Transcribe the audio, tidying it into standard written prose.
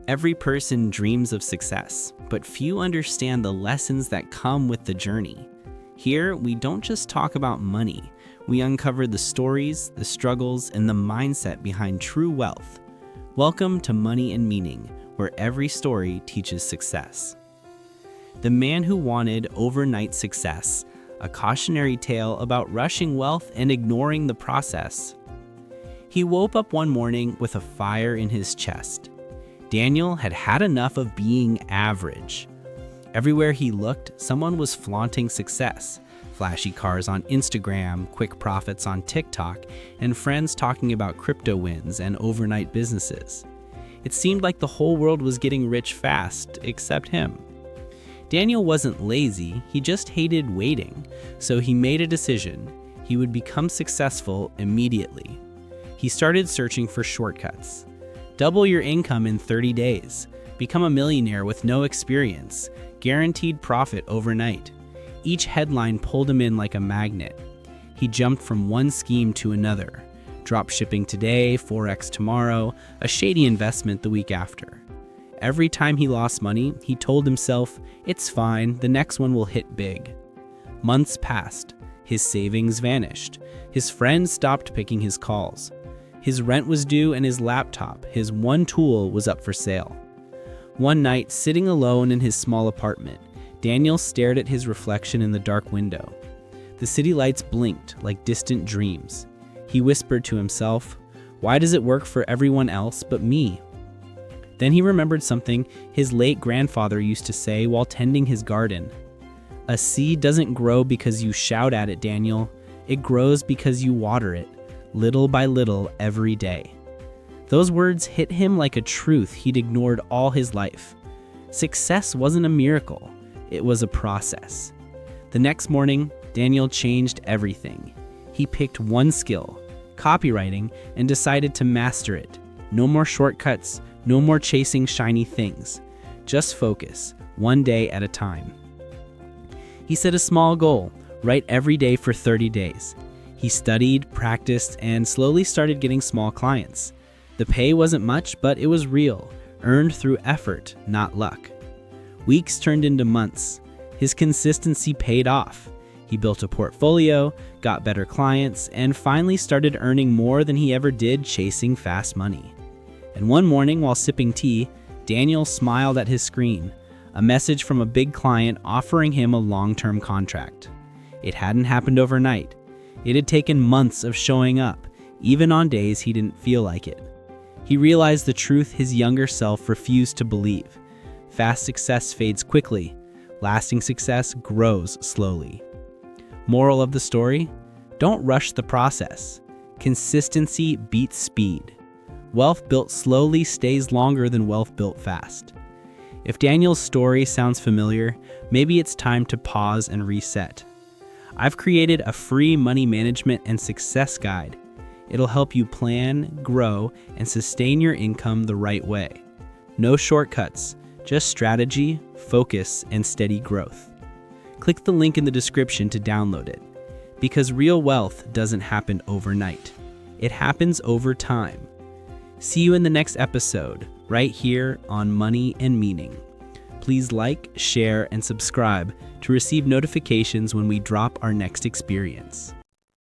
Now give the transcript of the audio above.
Every person dreams of success, but few understand the lessons that come with the journey. Here, we don't just talk about money, we uncover the stories, the struggles, and the mindset behind true wealth. Welcome to Money and Meaning, where every story teaches success. The Man Who Wanted Overnight Success, a cautionary tale about rushing wealth and ignoring the process. He woke up one morning with a fire in his chest. Daniel had had enough of being average. Everywhere he looked, someone was flaunting success. Flashy cars on Instagram, quick profits on TikTok, and friends talking about crypto wins and overnight businesses. It seemed like the whole world was getting rich fast, except him. Daniel wasn't lazy, he just hated waiting, so he made a decision. He would become successful immediately. He started searching for shortcuts. Double your income in 30 days. Become a millionaire with no experience. Guaranteed profit overnight. Each headline pulled him in like a magnet. He jumped from one scheme to another. Dropshipping today, Forex tomorrow, a shady investment the week after. Every time he lost money, he told himself, "It's fine, the next one will hit big." Months passed. His savings vanished. His friends stopped picking his calls. His rent was due and his laptop, his one tool, was up for sale. One night, sitting alone in his small apartment, Daniel stared at his reflection in the dark window. The city lights blinked like distant dreams. He whispered to himself, "Why does it work for everyone else but me?" Then he remembered something his late grandfather used to say while tending his garden. "A seed doesn't grow because you shout at it, Daniel. It grows because you water it. Little by little every day." Those words hit him like a truth he'd ignored all his life. Success wasn't a miracle, it was a process. The next morning, Daniel changed everything. He picked one skill, copywriting, and decided to master it. No more shortcuts, no more chasing shiny things. Just focus, one day at a time. He set a small goal, write every day for 30 days. He studied, practiced, and slowly started getting small clients. The pay wasn't much, but it was real, earned through effort, not luck. Weeks turned into months. His consistency paid off. He built a portfolio, got better clients, and finally started earning more than he ever did chasing fast money. And one morning, while sipping tea, Daniel smiled at his screen, a message from a big client offering him a long-term contract. It hadn't happened overnight. It had taken months of showing up, even on days he didn't feel like it. He realized the truth his younger self refused to believe. Fast success fades quickly. Lasting success grows slowly. Moral of the story? Don't rush the process. Consistency beats speed. Wealth built slowly stays longer than wealth built fast. If Daniel's story sounds familiar, maybe it's time to pause and reset. I've created a free money management and success guide. It'll help you plan, grow, and sustain your income the right way. No shortcuts, just strategy, focus, and steady growth. Click the link in the description to download it. Because real wealth doesn't happen overnight. It happens over time. See you in the next episode, right here on Money and Meaning. Please like, share, and subscribe to receive notifications when we drop our next experience.